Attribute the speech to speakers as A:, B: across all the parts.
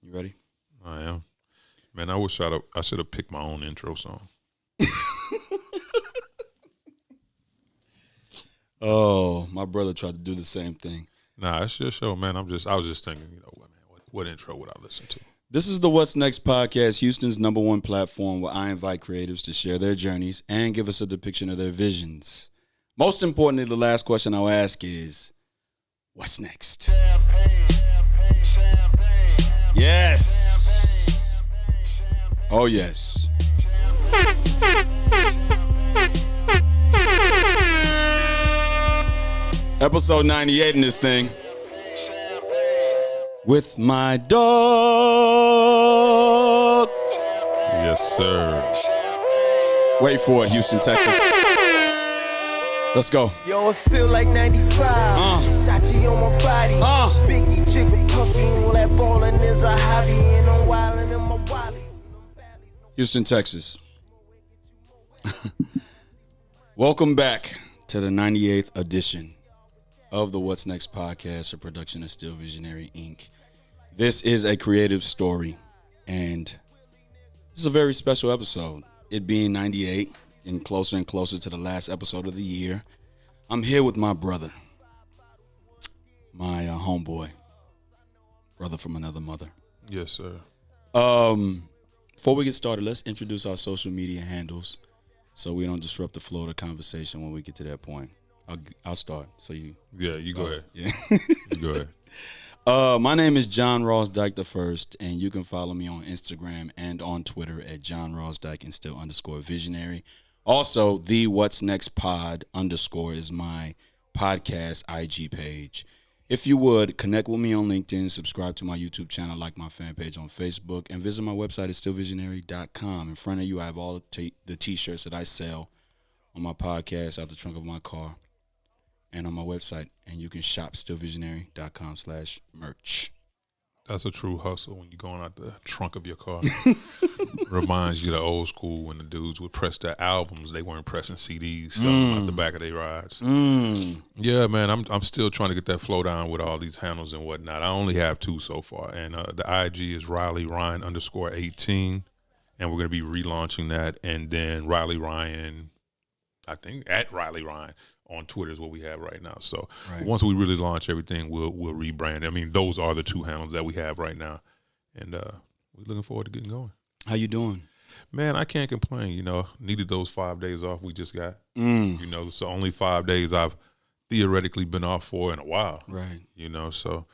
A: You ready?
B: I am. Man, I wish I should have picked my own intro song.
A: Oh, my brother tried to do the same thing.
B: Nah, it's your show, man. I was just thinking, what intro would I listen to?
A: This is the What's Next podcast, Houston's #1 platform where I invite creatives to share their journeys and give us a depiction of their visions. Most importantly, the last question I'll ask is, what's next? Champagne. Yes. Oh, yes. Episode 98 in this thing. With my dog.
B: Yes, sir.
A: Wait for it, Houston, Texas. Let's go.
C: Yo, it feel like 95. Sachi on my body. Biggie, jiggle, puffy, all that ballin' is a hobby. And I'm wildin' in my wallies.
A: Houston, Texas. Welcome back to the 98th edition of the What's Next podcast, a production of Still Visionary Inc. This is a creative story, and this is a very special episode. It being 98 and closer to the last episode of the year. I'm here with my brother, my homeboy, brother from another mother.
B: Yes, sir.
A: Before we get started, let's introduce our social media handles so we don't disrupt the flow of the conversation when we get to that point. I'll start. So you.
B: Yeah, you go ahead.
A: Yeah.
B: You go ahead.
A: My name is John Ross Dike I, and you can follow me on Instagram and on Twitter at John Ross Dike and still _visionary. Also, the What's Next Pod _ is my podcast IG page. If you would, connect with me on LinkedIn, subscribe to my YouTube channel, like my fan page on Facebook, and visit my website at stillvisionary.com. In front of you, I have all the T-shirts that I sell on my podcast out the trunk of my car and on my website, and you can shop stillvisionary.com/merch.
B: That's a true hustle when you're going out the trunk of your car. Reminds you of the old school when the dudes would press their albums. They weren't pressing CDs, selling them out the back of their rides. Yeah, man, I'm still trying to get that flow down with all these handles and whatnot. I only have 2 so far, and the IG is Riley Ryan _18, and we're going to be relaunching that, and then Riley Ryan, I think at Riley Ryan on Twitter is what we have right now. So Once we really launch everything, we'll rebrand. I mean, those are the 2 handles that we have right now, and we're looking forward to getting going.
A: How you doing?
B: Man, I can't complain. Needed those 5 days off we just got. So only 5 days I've theoretically been off for in a while.
A: Right.
B: So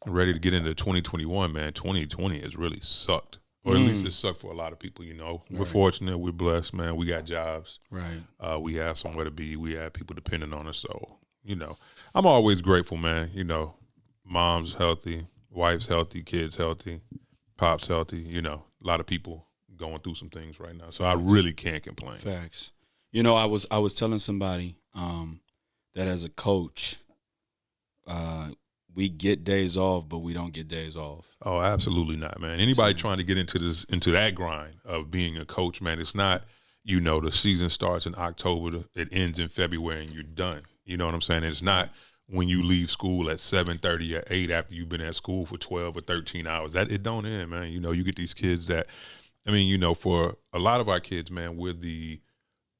B: ready to get into 2021, man. 2020 has really sucked. Or at least it sucked for a lot of people, We're fortunate, we're blessed, man. We got jobs.
A: Right.
B: We have somewhere to be. We have people depending on us. So, I'm always grateful, man. Mom's healthy, wife's healthy, kids healthy, pop's healthy. A lot of people going through some things right now. So I really can't complain.
A: Facts. I was telling somebody that as a coach, we get days off, but we don't get days off.
B: Oh, absolutely not, man. Anybody trying to get into that grind of being a coach, man, it's not, the season starts in October, it ends in February, and you're done. You know what I'm saying? It's not when you leave school at 7:30 or 8 after you've been at school for 12 or 13 hours. That it don't end, man. You get these kids that, for a lot of our kids, man, we're the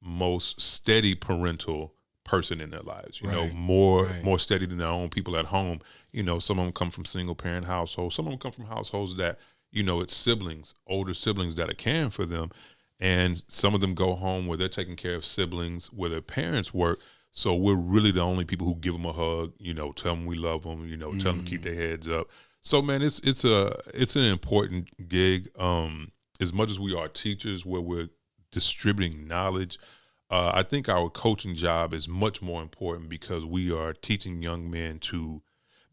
B: most steady parental person in their lives, more steady than their own people at home. Some of them come from single parent households. Some of them come from households that, it's siblings, older siblings that are caring for them. And some of them go home where they're taking care of siblings, where their parents work. So we're really the only people who give them a hug, tell them we love them, tell them to keep their heads up. So, man, it's an important gig. As much as we are teachers where we're distributing knowledge, I think our coaching job is much more important because we are teaching young men to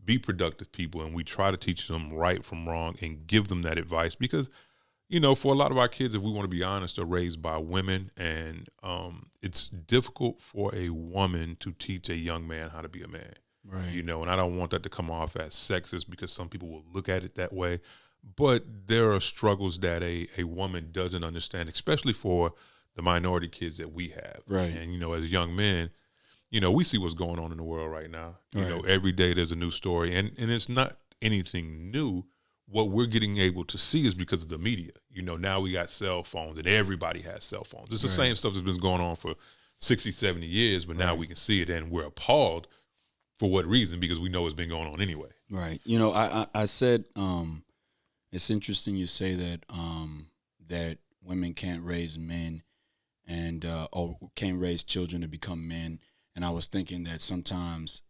B: be productive people, and we try to teach them right from wrong and give them that advice because, for a lot of our kids, if we want to be honest, are raised by women, and it's difficult for a woman to teach a young man how to be a man. Right. And I don't want that to come off as sexist because some people will look at it that way. But there are struggles that a woman doesn't understand, especially for the minority kids that we have.
A: Right.
B: And, as young men, we see what's going on in the world right now. Every day there's a new story. And it's not anything new. what we're getting able to see is because of the media. You know, now we got cell phones and everybody has cell phones. It's the same stuff that's been going on for 60, 70 years, but now we can see it and we're appalled. For what reason? Because we know it's been going on anyway.
A: Right. You know, I said it's interesting you say that that women can't raise men and or can't raise children to become men. And I was thinking that sometimes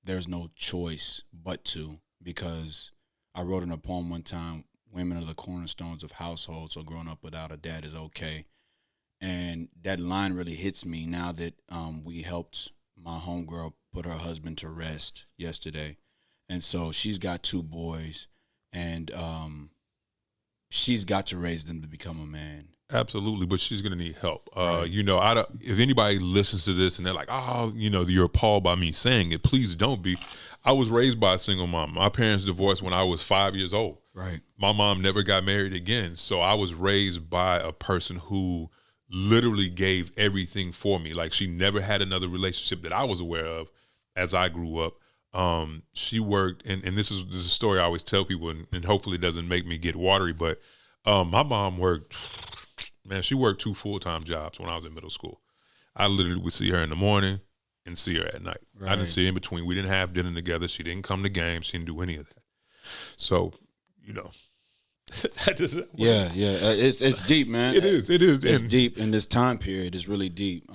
A: there's no choice but to, because I wrote in a poem one time, women are the cornerstones of households, so growing up without a dad is okay. And that line really hits me now that we helped my homegirl put her husband to rest yesterday. And so she's got 2 boys, and she's got to raise them to become a man.
B: Absolutely, but she's going to need help. You know, if anybody listens to this and they're like, oh, you know, you're appalled by me saying it, please don't be. I was raised by a single mom. My parents divorced when I was 5 years old.
A: Right.
B: My mom never got married again. So I was raised by a person who literally gave everything for me. Like, she never had another relationship that I was aware of as I grew up. She worked, and this is a story I always tell people, and hopefully it doesn't make me get watery, but my mom worked, man, she worked 2 full-time jobs when I was in middle school. I literally would see her in the morning and see her at night. Right. I didn't see her in between. We didn't have dinner together. She didn't come to games. She didn't do any of that. So, you know.
A: It's deep, man.
B: It is.
A: It's deep in this time period. It's really deep.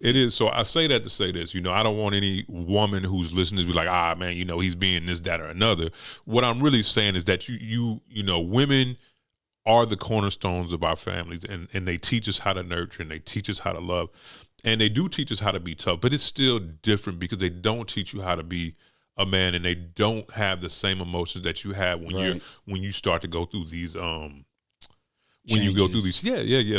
B: It is. So I say that to say this. You know, I don't want any woman who's listening to be like, man, you know, he's being this, that, or another. What I'm really saying is that you know, women are the cornerstones of our families, and they teach us how to nurture, and they teach us how to love, and they do teach us how to be tough. But it's still different because they don't teach you how to be a man, and they don't have the same emotions that you have when you start to go through these when you go through these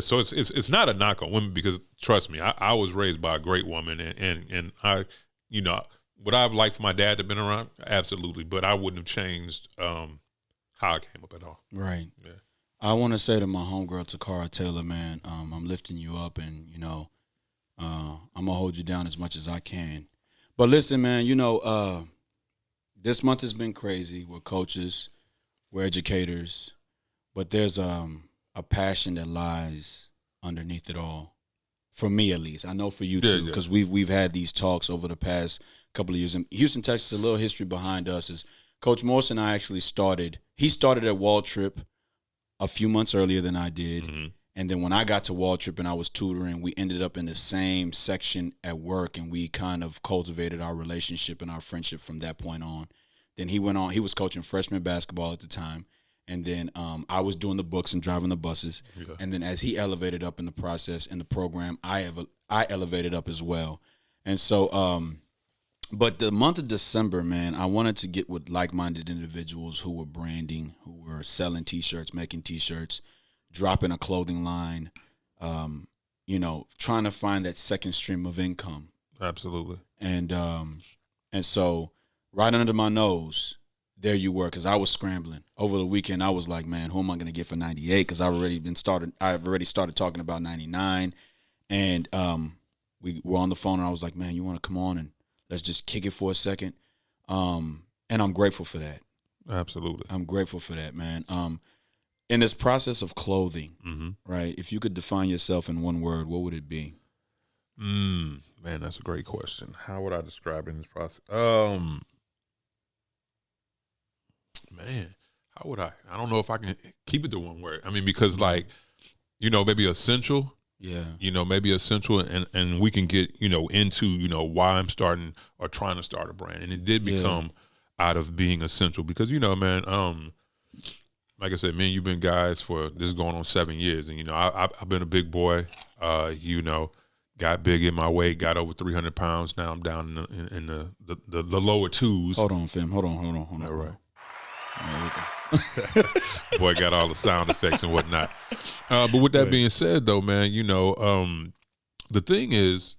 B: so it's not a knock on women, because trust me, I was raised by a great woman, and I, you know, would I have liked for my dad to have been around? Absolutely, but I wouldn't have changed how I came up at all.
A: Right.
B: Yeah.
A: I want to say to my homegirl Takara Taylor, man, I'm lifting you up, and you know, I'm gonna hold you down as much as I can. But listen, man, you know, this month has been crazy. We're coaches, we're educators, but there's a passion that lies underneath it all. For me, at least, I know for you too, because we've had these talks over the past couple of years. In Houston, Texas, a little history behind us is Coach Morse and I actually started. He started at Waltrip a few months earlier than I did. Mm-hmm. And then when I got to Waltrip and I was tutoring, we ended up in the same section at work, and we kind of cultivated our relationship and our friendship from that point on. Then he went on. He was coaching freshman basketball at the time. And then I was doing the books and driving the buses. Yeah. And then as he elevated up in the process, in the program, I elevated up as well. And so, but the month of December, man, I wanted to get with like-minded individuals who were branding, who were selling T-shirts, making T-shirts, dropping a clothing line, you know, trying to find that second stream of income.
B: Absolutely.
A: And so right under my nose, there you were, because I was scrambling. Over the weekend, I was like, man, who am I going to get for 98? Because I've already started talking about 99. And we were on the phone, and I was like, man, you want to come on and let's just kick it for a second? And I'm grateful for that.
B: Absolutely.
A: I'm grateful for that, man. In this process of clothing, mm-hmm. right, if you could define yourself in one word, what would it be?
B: Man, that's a great question. How would I describe it in this process? Man, how would I don't know if I can keep it to one word. I mean, because like, you know, maybe essential.
A: Yeah.
B: You know, maybe essential, and we can get, you know, into, you know, why I'm starting or trying to start a brand. And it did become out of being essential because, you know, man, like I said, man, you've been guys for, this is going on 7 years. And, you know, I've been a big boy, you know, got big in my weight, got over 300 pounds. Now I'm down in the lower twos.
A: Hold on, fam. Hold on.
B: All right. Boy got all the sound effects and whatnot. But with that being said, though, man, you know, the thing is,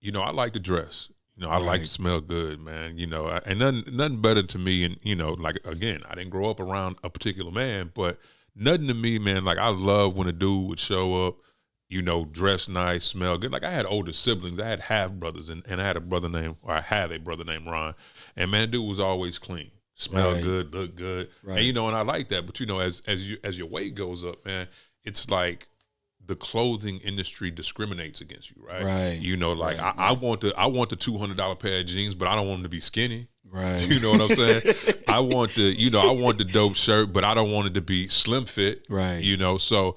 B: you know, I like to dress. You know, I like to smell good, man. You know, and nothing better to me. And, you know, like, again, I didn't grow up around a particular man, but nothing to me, man. Like, I love when a dude would show up, you know, dress nice, smell good. Like, I had older siblings. I had half brothers, and I had a brother named Ron. And, man, dude was always clean. smell
A: Right.
B: good, look good,
A: Right.
B: and and I like that. But as your weight goes up, man, it's like the clothing industry discriminates against you, right?
A: Right.
B: Like
A: Right.
B: I want the $200 pair of jeans, but I don't want them to be skinny.
A: Right.
B: You know what I'm saying? I want the dope shirt, but I don't want it to be slim fit.
A: Right.
B: So,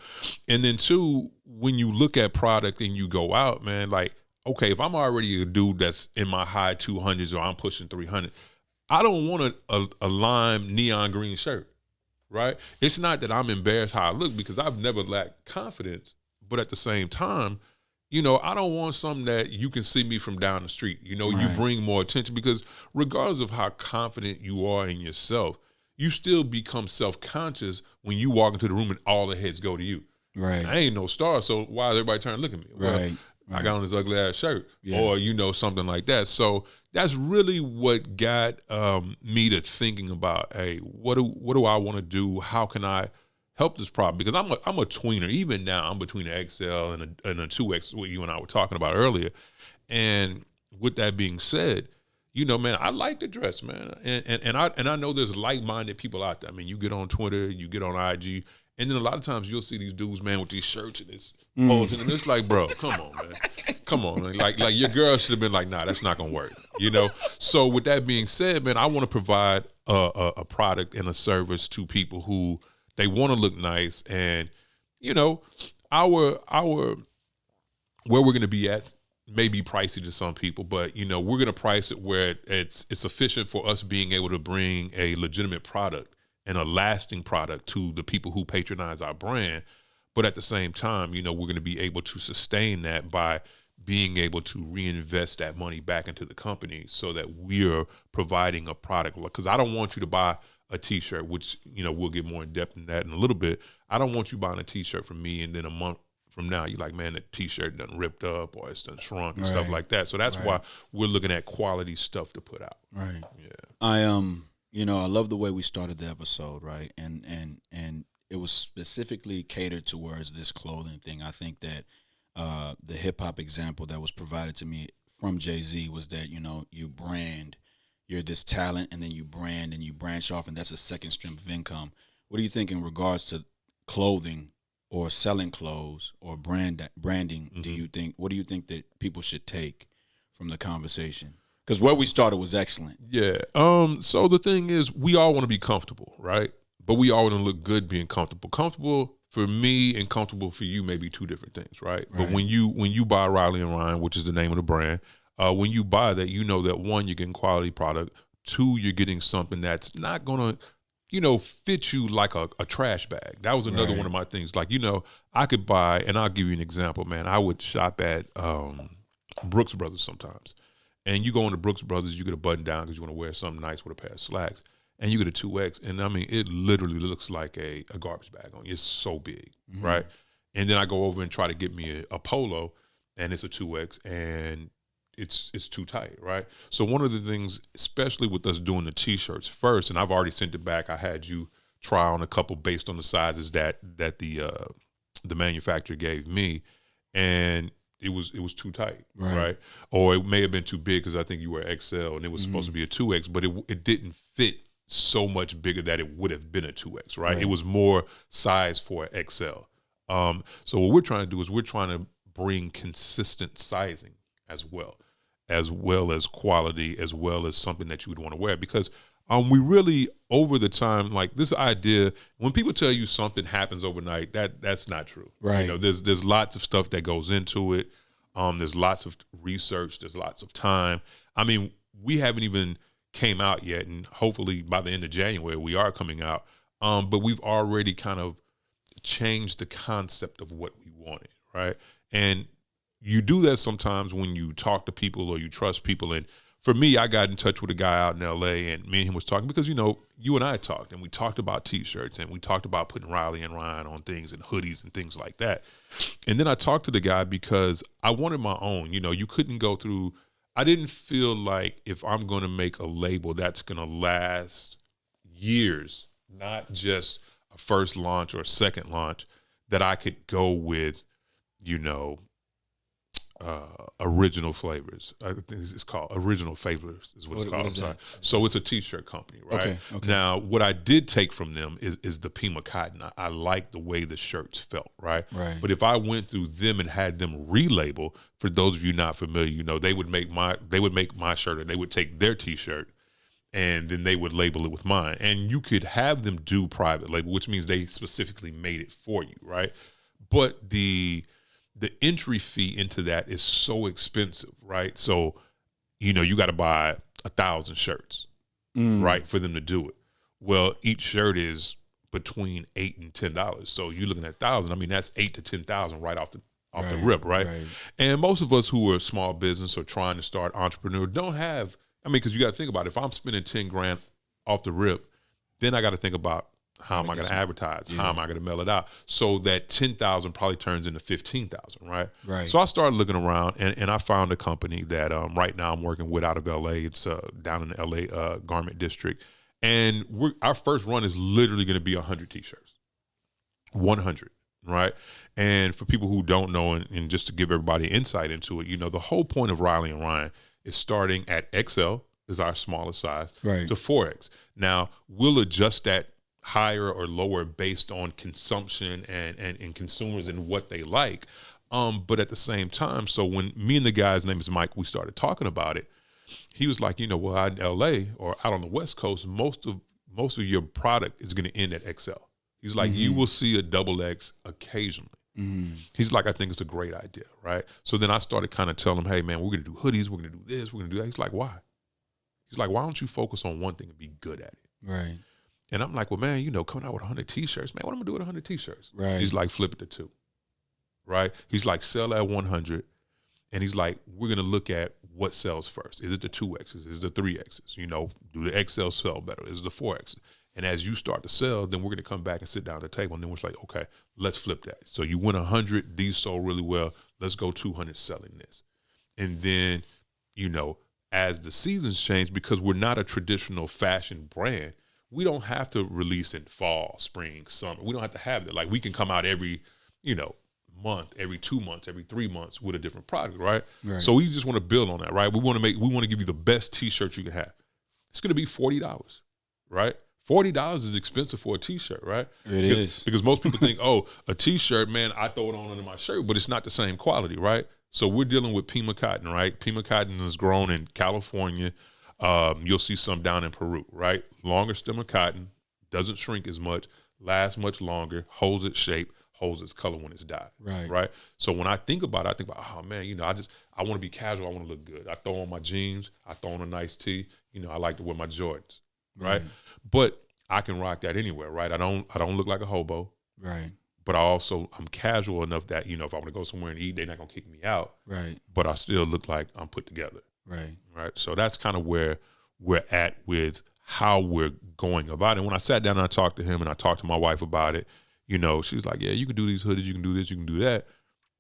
B: and then two, when you look at product and you go out, man, like, okay, if I'm already a dude that's in my high 200s or I'm pushing 300, I don't want a lime neon green shirt, right? It's not that I'm embarrassed how I look, because I've never lacked confidence, but at the same time, I don't want something that you can see me from down the street. You
A: Right.
B: bring more attention, because regardless of how confident you are in yourself, you still become self-conscious when you walk into the room and all the heads go to you.
A: Right.
B: I ain't no star, so why is everybody turning to look at me? Well,
A: Right.
B: I got on this ugly ass shirt,
A: Yeah.
B: or something like that. So that's really what got me to thinking about, hey, what do I want to do? How can I help this problem? Because I'm a tweener. Even now, I'm between an XL and a 2X, what you and I were talking about earlier. And with that being said, man, I like to dress, man, and I know there's like-minded people out there. I mean, you get on Twitter, you get on IG, and then a lot of times you'll see these dudes, man, with these shirts and this posing, and it's like, bro, come on, man. Come on, man. Like your girl should have been like, nah, that's not gonna work. So with that being said, man, I want to provide a product and a service to people who they want to look nice, and our where we're gonna be at may be pricey to some people, but we're gonna price it where it's sufficient for us being able to bring a legitimate product and a lasting product to the people who patronize our brand. But at the same time, we're going to be able to sustain that by being able to reinvest that money back into the company, so that we're providing a product. Because I don't want you to buy a T-shirt, which, we'll get more in depth in that in a little bit. I don't want you buying a T-shirt from me and then a month from now you're like, man, the T-shirt done ripped up or it's done shrunk and stuff like that. So that's why we're looking at quality stuff to put out.
A: Right.
B: Yeah.
A: I I love the way we started the episode, right? And it was specifically catered towards this clothing thing. I think that the hip hop example that was provided to me from Jay-Z was that, you brand, you're this talent, and then you brand and you branch off, and that's a second stream of income. What do you think in regards to clothing or selling clothes or branding?
B: Mm-hmm.
A: What do you think that people should take from the conversation? Because where we started was excellent.
B: Yeah. So the thing is, we all want to be comfortable, right? But we all want to look good being comfortable. Comfortable for me and comfortable for you may be two different things, right? But when you buy Riley and Ryan, which is the name of the brand, when you buy that, that one, you're getting quality product. Two, you're getting something that's not gonna, fit you like a trash bag. That was another one of my things. Like, I could buy, and I'll give you an example, man. I would shop at Brooks Brothers sometimes. And you go into Brooks Brothers, you get a button down because you want to wear something nice with a pair of slacks. And you get a 2X. And I mean, it literally looks like a garbage bag on you. It's so big, right? And then I go over and try to get me a polo, and it's a 2X, and it's too tight, right? So one of the things, especially with us doing the T-shirts first, and I've already sent it back. I had you try on a couple based on the sizes that the manufacturer gave me, and it was too tight, right? Or it may have been too big because I think you were XL and it was supposed to be a 2X, but it didn't fit so much bigger that it would have been a 2X, right? It was more size for an XL. So what we're trying to do is we're trying to bring consistent sizing as well as quality, as well as something that you would want to wear, because we really, over the time, like this idea, when people tell you something happens overnight, that's not true.
A: Right.
B: There's lots of stuff that goes into it. There's lots of research. There's lots of time. I mean, we haven't even came out yet, and hopefully by the end of January we are coming out. But we've already kind of changed the concept of what we wanted, right? And you do that sometimes when you talk to people or you trust people. And for me, I got in touch with a guy out in LA, and me and him was talking because, you and I talked, and we talked about T-shirts, and we talked about putting Riley and Ryan on things and hoodies and things like that. And then I talked to the guy because I wanted my own. You couldn't go through, I didn't feel like if I'm going to make a label that's going to last years, not just a first launch or a second launch, that I could go with, Original Flavors. I think it's called Original Flavors is what it's called.
A: What is that?
B: So it's a t-shirt company, right?
A: Okay.
B: Now, what I did take from them is the Pima cotton. I like the way the shirts felt, right?
A: Right.
B: But if I went through them and had them relabel, for those of you not familiar, you know, they would make my shirt, or they would take their t-shirt and then they would label it with mine. And you could have them do private label, which means they specifically made it for you, right? But the entry fee into that is so expensive, right? So, you know, you got to buy 1,000 shirts, right, for them to do it. Well, each shirt is between $8 and $10. So you're looking at 1,000. I mean, that's $8,000 to $10,000 right off the rip, right? And most of us who are small business or trying to start entrepreneur don't have. I mean, because you got to think about it. If I'm spending 10 grand off the rip, then I got to think about how am I going to advertise? Yeah. How am I going to mail it out? So that 10,000 probably turns into 15,000, right?
A: Right.
B: So I started looking around, and I found a company that right now I'm working with out of LA. It's down in the LA garment district, and our first run is literally going to be 100 t-shirts, 100, right? And for people who don't know, and just to give everybody insight into it, you know, the whole point of Riley and Ryan is starting at XL, is our smallest size,
A: right,
B: to 4X. Now, we'll adjust that higher or lower based on consumption and consumers and what they like. But at the same time, so when me and the guy's name is Mike, we started talking about it, he was like, you know, well, out in LA or out on the West Coast, most of your product is going to end at XL. He's like, you will see a XX occasionally. He's like, I think it's a great idea, right? So then I started kind of telling him, hey, man, we're going to do hoodies, we're going to do this, we're going to do that. He's like, why? He's like, why don't you focus on one thing and be good at it?
A: Right.
B: And I'm like, well, man, you know, coming out with 100 t-shirts, man, what am I going to do with 100 t-shirts?
A: Right.
B: He's like, flip it to 2, right? He's like, sell at 100. And he's like, we're going to look at what sells first. Is it the 2Xs? Is it the 3Xs? You know, do the XL sell better? Is it the 4Xs? And as you start to sell, then we're going to come back and sit down at the table. And then we're like, okay, let's flip that. So you win 100, these sold really well. Let's go 200 selling this. And then, you know, as the seasons change, because we're not a traditional fashion brand, we don't have to release in fall, spring, summer. We don't have to have that. Like, we can come out every, you know, month, every 2 months, every 3 months with a different product, right? So we just want to build on that, right? We want to give you the best t-shirt you can have. It's going to be $40, right? $40 is expensive for a t-shirt, right?
A: It is.
B: Because most people think, oh, a t-shirt, man, I throw it on under my shirt, but it's not the same quality, right? So we're dealing with Pima cotton, right? Pima cotton is grown in California. You'll see some down in Peru, right? Longer stem of cotton, doesn't shrink as much, lasts much longer, holds its shape, holds its color when it's dyed, right? So when I think about it, I think about, oh man, you know, I want to be casual, I want to look good. I throw on my jeans, I throw on a nice tee, you know, I like to wear my Jordans, right? But I can rock that anywhere, right? I don't look like a hobo,
A: right?
B: But I'm casual enough that, you know, if I want to go somewhere and eat, they're not gonna kick me out,
A: right?
B: But I still look like I'm put together. Right. So that's kind of where we're at with how we're going about it. When I sat down and I talked to him and I talked to my wife about it, you know, she's like, yeah, you can do these hoodies, you can do this, you can do that.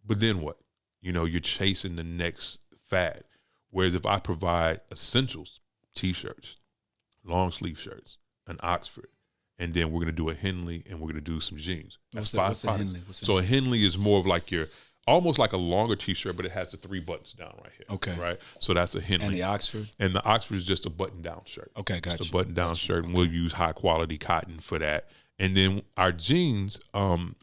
B: But then what? You know, you're chasing the next fad. Whereas if I provide essentials, t-shirts, long sleeve shirts, an Oxford, and then we're going to do a Henley and we're going to do some jeans. That's
A: what's
B: five
A: a
B: products.
A: Henley?
B: So a Henley is more of like almost like a longer t-shirt, but it has the 3 buttons down right here.
A: Okay.
B: Right. So that's a Henley.
A: And the Oxford?
B: And the Oxford is just a button-down shirt.
A: Okay, gotcha.
B: Just a button-down shirt, and we'll use high-quality cotton for that. And then our jeans, I'm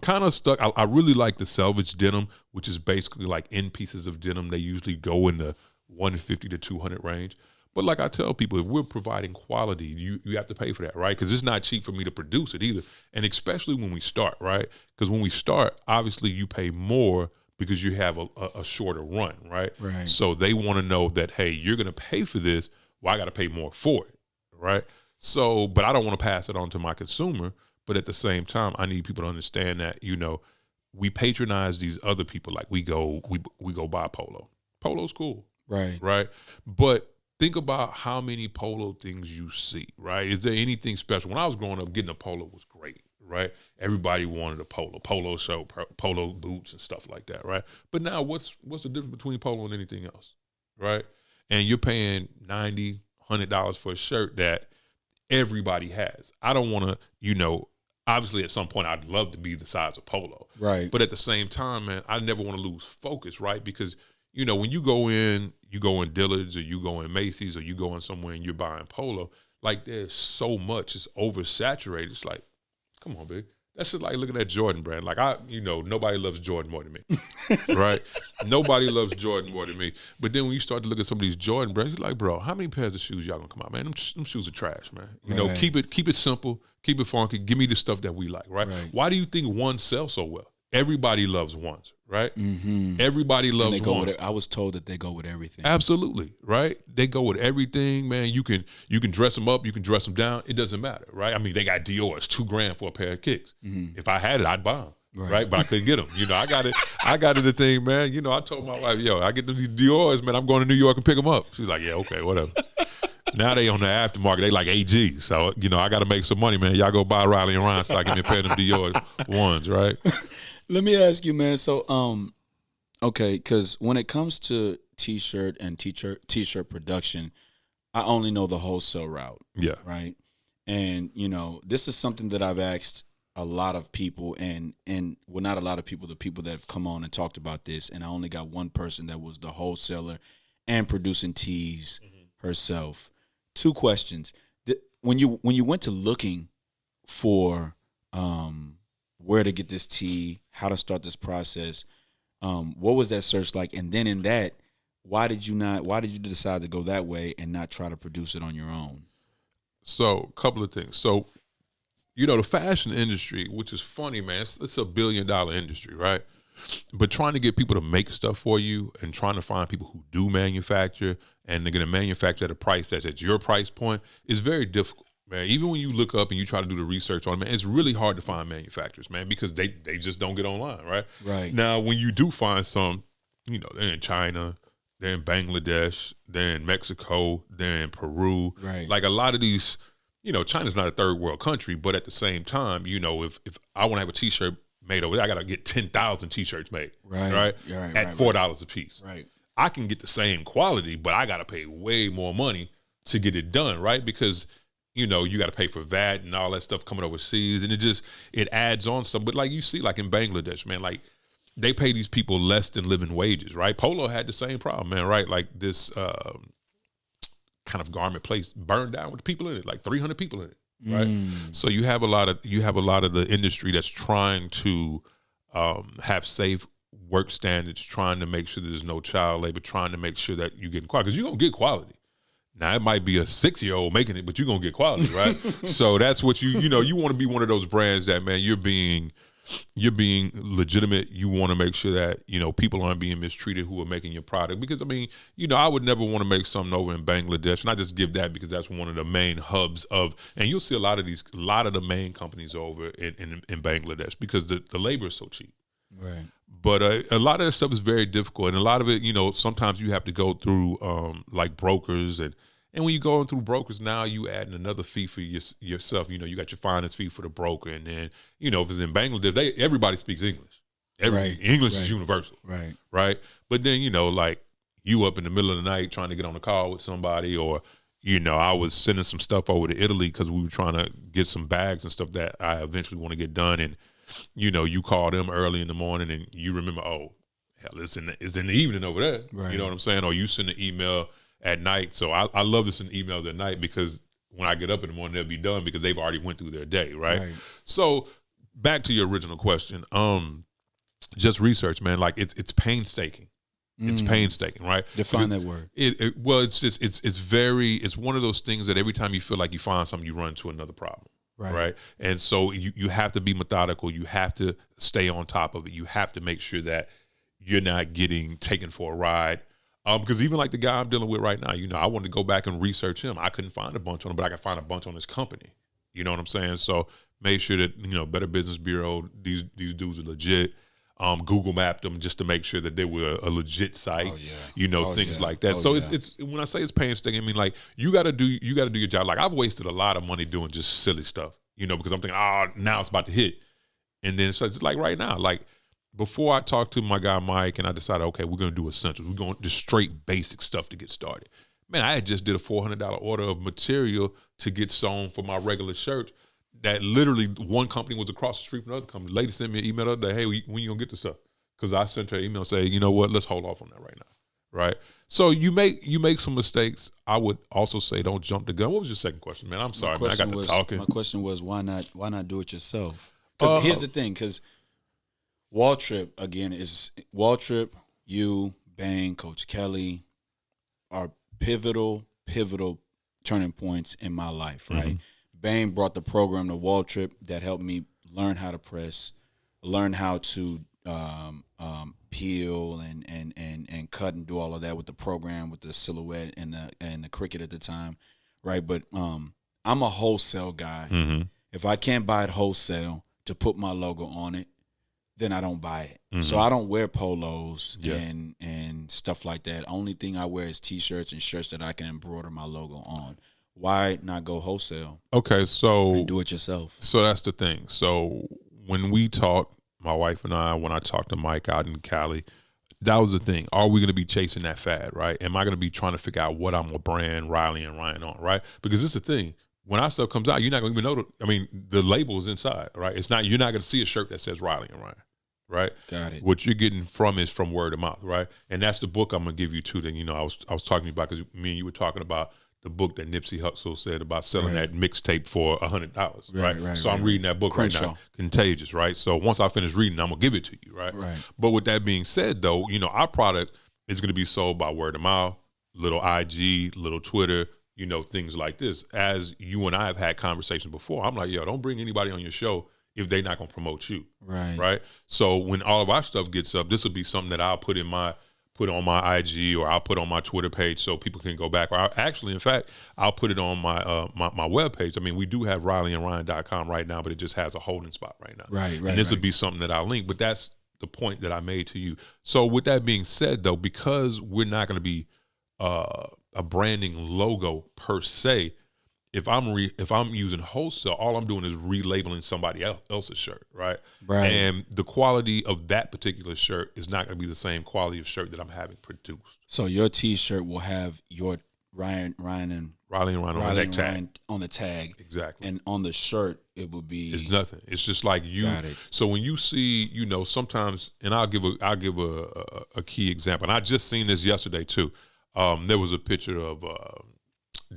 B: kind of stuck. I really like the selvage denim, which is basically like end pieces of denim. They usually go in the 150 to 200 range. But like I tell people, if we're providing quality, you have to pay for that, right? Because it's not cheap for me to produce it either. And especially when we start, right? Because when we start, obviously you pay more because you have a shorter run, right?
A: Right.
B: So they want to know that, hey, you're going to pay for this. Well, I got to pay more for it, right? So, but I don't want to pass it on to my consumer. But at the same time, I need people to understand that, you know, we patronize these other people. Like we go buy Polo. Polo's cool.
A: Right.
B: Right. But think about how many Polo things you see, right? Is there anything special? When I was growing up, getting a Polo was great, right? Everybody wanted a Polo shirt, Polo boots and stuff like that, right? But now what's the difference between Polo and anything else, right? And you're paying $90, $100 for a shirt that everybody has. I don't want to, you know, Obviously, at some point, I'd love to be the size of Polo.
A: Right.
B: But at the same time, man, I never want to lose focus, right? Because, you know, when you go in Dillard's or you go in Macy's or you go in somewhere and you're buying Polo, like there's so much, it's oversaturated. It's like, come on, big. That's just like looking at Jordan brand. Like nobody loves Jordan more than me, right? Nobody loves Jordan more than me. But then when you start to look at some of these Jordan brands, you're like, bro, how many pairs of shoes y'all gonna come out, man? Them shoes are trash, man. You know, keep it simple, keep it funky. Give me the stuff that we like, right? Why do you think ones sell so well? Everybody loves ones, right? Mm-hmm. Everybody loves ones.
A: I was told that they go with everything.
B: Absolutely, right? They go with everything, man. You can dress them up, you can dress them down. It doesn't matter, right? I mean, they got Dior's, $2,000 for a pair of kicks. Mm-hmm. If I had it, I'd buy them, right? But I couldn't get them. You know, I got it the thing, man. You know, I told my wife, yo, I get them these Dior's, man. I'm going to New York and pick them up. She's like, yeah, okay, whatever. Now they on the aftermarket. They like AG. So, you know, I got to make some money, man. Y'all go buy Riley and Ryan so I can get a pair of them Dior ones, right?
A: Let me ask you, man. So, okay, because when it comes to T-shirt and T-shirt production, I only know the wholesale route.
B: Yeah.
A: Right. And, you know, this is something that I've asked a lot of people and well, not a lot of people, the people that have come on and talked about this. And I only got one person that was the wholesaler and producing tees herself. 2 questions. When you went to looking for where to get this tee, how to start this process, what was that search like? And then in that, why did you decide to go that way and not try to produce it on your own?
B: So, a couple of things. So, you know, the fashion industry, which is funny, man, it's $1 billion industry, right? But trying to get people to make stuff for you and trying to find people who do manufacture and they're going to manufacture at a price that's at your price point is very difficult, man. Even when you look up and you try to do the research on it, man, it's really hard to find manufacturers, man, because they just don't get online, right?
A: Right.
B: Now, when you do find some, you know, they're in China, they're in Bangladesh, they're in Mexico, they're in Peru.
A: Right.
B: Like a lot of these, you know, China's not a third world country, but at the same time, you know, if I want to have a T-shirt made over there, I got to get 10,000 T-shirts made, right? At $4 a piece.
A: Right.
B: I can get the same quality, but I got to pay way more money to get it done, right? Because, you know, you got to pay for VAT and all that stuff coming overseas, and it adds on stuff. But like you see, like in Bangladesh, man, like they pay these people less than living wages, right? Polo had the same problem, man, right? Like this kind of garment place burned down with people in it, like 300 people in it, right? So you have a lot of the industry that's trying to have safe work standards, trying to make sure there's no child labor, trying to make sure that you get quality, because you're gonna get quality. Now it might be a 6-year-old making it, but you're gonna get quality, right? So that's what you want to be one of those brands that, man, you're being legitimate. You want to make sure that, you know, people aren't being mistreated who are making your product. Because I mean, you know, I would never want to make something over in Bangladesh, and I just give that because that's one of the main hubs of, and you'll see a lot of the main companies over in Bangladesh because the labor is so cheap.
A: Right.
B: But a lot of that stuff is very difficult, and a lot of it, you know, sometimes you have to go through like brokers, and when you go through brokers, now you adding another fee for yourself. You know, you got your finance fee for the broker, and then, you know, if it's in Bangladesh, everybody speaks English. English is universal, right? But then, you know, like you up in the middle of the night trying to get on a call with somebody, or, you know, I was sending some stuff over to Italy because we were trying to get some bags and stuff that I eventually want to get done, and, you know, you call them early in the morning and you remember, oh, hell, it's in the evening over there. Right. You know what I'm saying? Or you send an email at night. So I love to send emails at night because when I get up in the morning, they'll be done because they've already went through their day, right? So back to your original question, just research, man. Like it's painstaking. It's painstaking, right?
A: Define that word.
B: Well, it's one of those things that every time you feel like you find something, you run into another problem. Right. And so you have to be methodical. You have to stay on top of it. You have to make sure that you're not getting taken for a ride. Because even like the guy I'm dealing with right now, you know, I wanted to go back and research him. I couldn't find a bunch on him, but I could find a bunch on his company. You know what I'm saying? So make sure that, you know, Better Business Bureau, these dudes are legit. Google mapped them just to make sure that they were a legit site. You know, things like that. So it's when I say it's painstaking, I mean, like you got to do your job. Like I've wasted a lot of money doing just silly stuff, you know, because I'm thinking, now it's about to hit, and then so it's like right now, like before I talked to my guy Mike and I decided, okay, we're gonna do essentials. We're going just straight basic stuff to get started. Man, I had just did a $400 order of material to get sewn for my regular shirt. that literally one company was across the street from another company. Lady sent me an email the other day, hey, when you gonna get the stuff? Because I sent her an email saying, you know what, let's hold off on that right now. Right. So you make some mistakes. I would also say don't jump the gun. What was your second question, man? I'm sorry, man. I got to talking.
A: My question was why not do it yourself? Because here's the thing, because Waltrip, again, is Waltrip, you, Bang, Coach Kelly are pivotal turning points in my life, right? Mm-hmm. Bang brought the program to Waltrip that helped me learn how to press, learn how to peel and cut and do all of that with the program, with the silhouette and the cricket at the time, right? But I'm a wholesale guy. Mm-hmm. If I can't buy it wholesale to put my logo on it, then I don't buy it. Mm-hmm. So I don't wear polos and stuff like that. Only thing I wear is T-shirts and shirts that I can embroider my logo on. Why not go wholesale?
B: Okay, so
A: and do it yourself.
B: So that's the thing. So when we talk, my wife and I, when I talked to Mike out in Cali, that was the thing. Are we going to be chasing that fad, right? Am I going to be trying to figure out what I'm a brand Riley and Ryan on, right? Because this is the thing. When our stuff comes out, you're not going to even know. The label is inside, right? It's not. You're not going to see a shirt that says Riley and Ryan, right?
A: Got it.
B: What you're getting from is from word of mouth, right? And that's the book I'm going to give you too. That I was talking to you about, because me and you were talking about the book that Nipsey Hussle said about selling that mixtape for $100, right? So I'm reading that book Crenshaw. Right now, Contagious, right? So once I finish reading, I'm gonna give it to you, right? But with that being said, though, our product is gonna be sold by word of mouth, little IG, little Twitter, things like this. As you and I have had conversations before, I'm like, yo, don't bring anybody on your show if they're not gonna promote you, right? So when all of our stuff gets up, this will be something that I'll put on my IG, or I'll put on my Twitter page so people can go back. Or in fact, I'll put it on my my webpage. We do have RileyandRyan.com right now, but it just has a holding spot right now. Right. And this would be something that I'll link. But that's the point that I made to you. So with that being said, though, because we're not going to be a branding logo per se, if I'm using wholesale, all I'm doing is relabeling somebody else's shirt, right? And the quality of that particular shirt is not going to be the same quality of shirt that I'm having produced.
A: So your T-shirt will have your Riley and Ryan on the tag,
B: exactly,
A: and on the shirt it will be.
B: It's nothing. It's just like you.
A: Got it.
B: So when you see, sometimes, and I'll give a key example. And I just seen this yesterday too. There was a picture of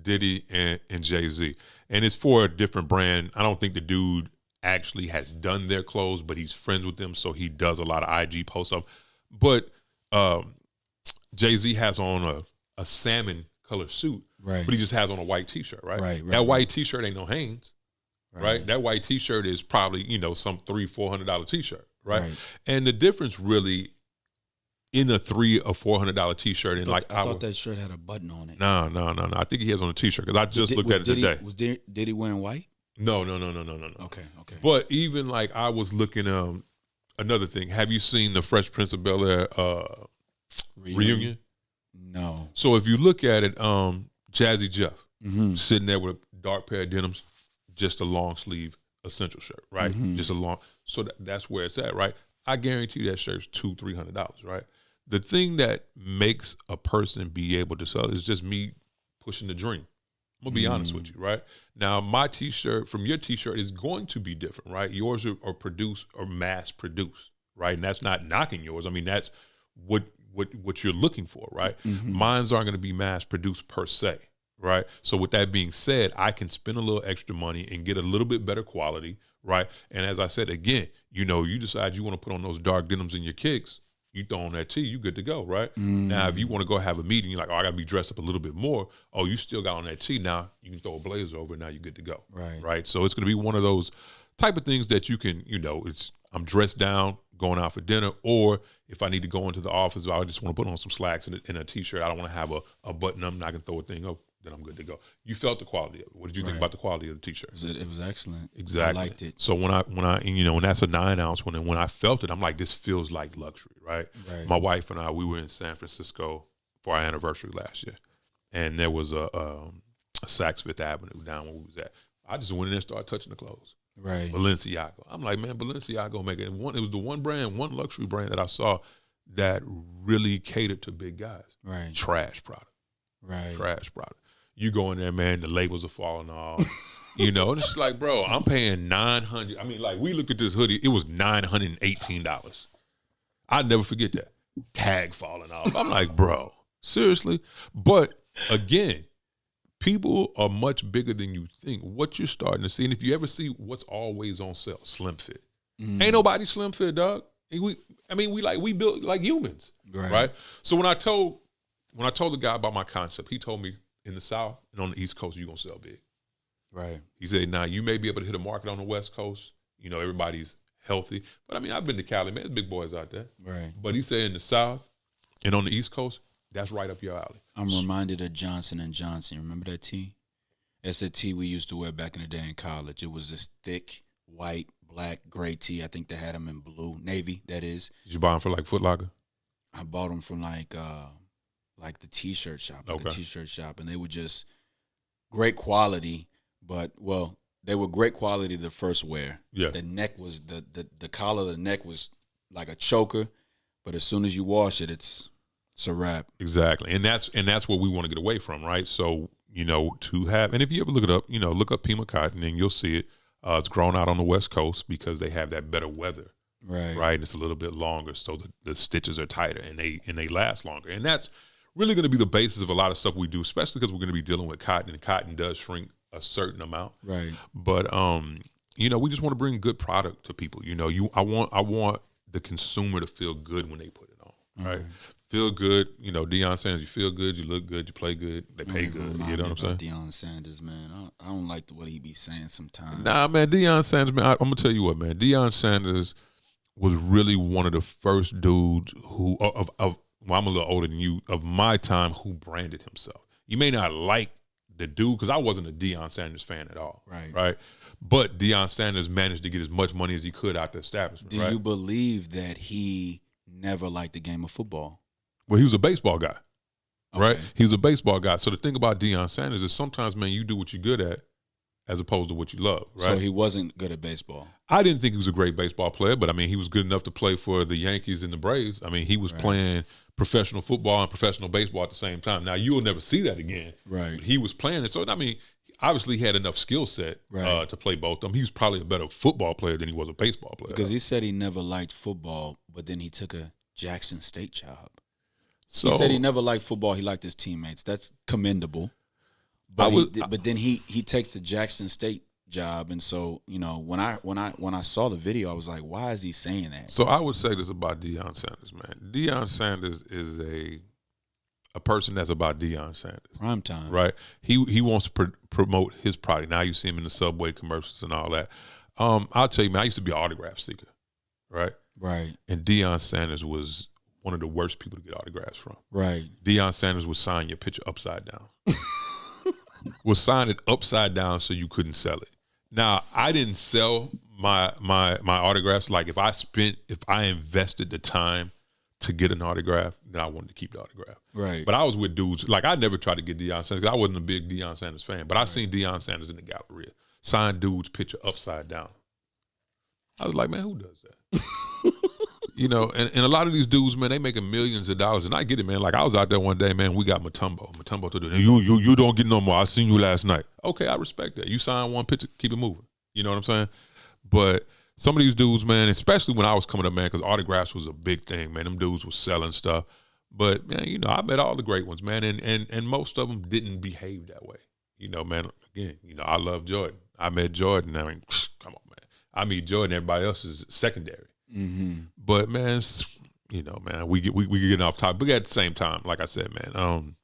B: Diddy and Jay-Z, and it's for a different brand. I don't think the dude actually has done their clothes, but he's friends with them, so he does a lot of IG posts up. But Jay-Z has on a salmon color suit, but he just has on a white T-shirt, right? That white T-shirt ain't no Hanes, right? That white T-shirt is probably some $300-400 T-shirt, right? And the difference really in a $300 or $400 T-shirt, and I
A: thought that shirt had a button on it.
B: No. I think he has on a T-shirt, because I just looked at it today.
A: Was Diddy wearing white?
B: No. Okay. But even I was looking another thing. Have you seen the Fresh Prince of Bel-Air reunion?
A: No.
B: So if you look at it, Jazzy Jeff sitting there with a dark pair of denims, just a long sleeve essential shirt, right? Just a long. So that's where it's at, right? I guarantee you that shirt's $200-300, right? The thing that makes a person be able to sell is just me pushing the dream. I'm gonna be honest with you, right? Now, my T-shirt from your T-shirt is going to be different, right? Yours are produced or mass produced, right? And that's not knocking yours. That's what you're looking for, right? Mine's aren't going to be mass produced per se, right? So with that being said, I can spend a little extra money and get a little bit better quality, right? And as I said again, you decide you want to put on those dark denims in your kicks. You throw on that tee, you good to go, right? Now, if you want to go have a meeting, you're like, oh, I got to be dressed up a little bit more. Oh, you still got on that tee. Now you can throw a blazer over, and now you're good to go, right? So it's going to be one of those type of things that you can, I'm dressed down, going out for dinner, or if I need to go into the office, I just want to put on some slacks and a T-shirt. I don't want to have a button up, and I can throw a thing up. Then I'm good to go. You felt the quality of it. What did you think about the quality of the T-shirt?
A: It was excellent.
B: Exactly.
A: I liked it. So
B: when when that's a 9-ounce, when I felt it, I'm like, this feels like luxury, right? My wife and I, we were in San Francisco for our anniversary last year, and there was a Saks Fifth Avenue down where we was at. I just went in there and started touching the clothes.
A: Right.
B: Balenciaga. I'm like, man, Balenciaga make it. It was the one luxury brand that I saw that really catered to big guys.
A: Right.
B: Trash product.
A: Right.
B: Trash product. You go in there, man, the labels are falling off. You know, it's like, bro, I'm paying $900. I mean, like, we looked at this hoodie, it was $918. I'd never forget that. Tag falling off. I'm like, bro, seriously? But again, people are much bigger than you think. What you're starting to see, and if you ever see what's always on sale, slim fit. Ain't nobody slim fit, dog. We built like humans, right? So when I told the guy about my concept, he told me in the South and on the East Coast, you're gonna sell big.
A: Right.
B: He said, now you may be able to hit a market on the West Coast. You know, everybody's healthy. But I mean, I've been to Cali, man. There's big boys out there.
A: Right.
B: But he said in the South and on the East Coast, that's right up your alley.
A: I'm reminded of Johnson & Johnson. Remember that tee? That's the tee we used to wear back in the day in college. It was this thick, white, black, gray tee. I think they had them in blue, navy, that is.
B: Did you buy them for like Foot Locker?
A: I bought them from like the T-shirt shop, and they were just great quality. But they were great quality the first wear.
B: Yeah.
A: The neck was the collar of the neck was like a choker, but as soon as you wash it, it's a wrap.
B: Exactly, and that's what we want to get away from, right? So to have, and if you ever look it up, look up Pima cotton, and you'll see it. It's grown out on the West Coast because they have that better weather. Right. And it's a little bit longer, so the stitches are tighter and they last longer. And that's really going to be the basis of a lot of stuff we do, especially because we're going to be dealing with cotton, and cotton does shrink a certain amount. Right. But we just want to bring good product to people. I want the consumer to feel good when they put it on. Right. Feel good. Deion Sanders, you feel good, you look good, you play good, they pay good. You know what I'm saying?
A: Deion Sanders, man. I don't like what he be saying sometimes.
B: Nah, man, Deion Sanders, man, I'm going to tell you what, man. Deion Sanders was really one of the first dudes who, I'm a little older than you, of my time, who branded himself. You may not like the dude, because I wasn't a Deion Sanders fan at all. Right. But Deion Sanders managed to get as much money as he could out the establishment.
A: Do you believe that he never liked the game of football?
B: Well, he was a baseball guy, right? He was a baseball guy. So the thing about Deion Sanders is sometimes, man, you do what you're good at as opposed to what you love, right?
A: So he wasn't good at baseball.
B: I didn't think he was a great baseball player, but, I mean, he was good enough to play for the Yankees and the Braves. I mean, he was playing professional football and professional baseball at the same time. Now, you'll never see that again. Right. But he was playing it. So, I mean, obviously he had enough skill set to play both of them. He was probably a better football player than he was a baseball player.
A: Because he said he never liked football, but then he took a Jackson State job. So, he said he never liked football. He liked his teammates. That's commendable. But then he takes the Jackson State job, and so when I saw the video, I was like, why is he saying that?
B: So I would say this about Deion Sanders, man. Deion Sanders is a person that's about Deion Sanders.
A: Prime time,
B: right? He wants to promote his product. Now you see him in the Subway commercials and all that. I'll tell you, man. I used to be an autograph seeker, right? Right. And Deion Sanders was one of the worst people to get autographs from. Right. Deion Sanders would sign your picture upside down. Would sign it upside down so you couldn't sell it. Now, I didn't sell my autographs. Like, if I invested the time to get an autograph, then I wanted to keep the autograph. Right. But I was with dudes, like, I never tried to get Deion Sanders, 'cause I wasn't a big Deion Sanders fan, but I seen Deion Sanders in the Galleria sign dude's picture upside down. I was like, man, who does that? And a lot of these dudes, man, they making millions of dollars, and I get it, man. Like, I was out there one day, man, we got Mutombo to do. You don't get no more. I seen you last night. Okay, I respect that. You sign one picture, keep it moving. You know what I'm saying? But some of these dudes, man, especially when I was coming up, man, because autographs was a big thing, man. Them dudes was selling stuff. But, man, I met all the great ones, man, and most of them didn't behave that way. Man, again, I love Jordan. I met Jordan. I mean, come on, man. I meet Jordan. Everybody else is secondary. Mm-hmm. But, man, man, we getting off topic. But at the same time, like I said, man,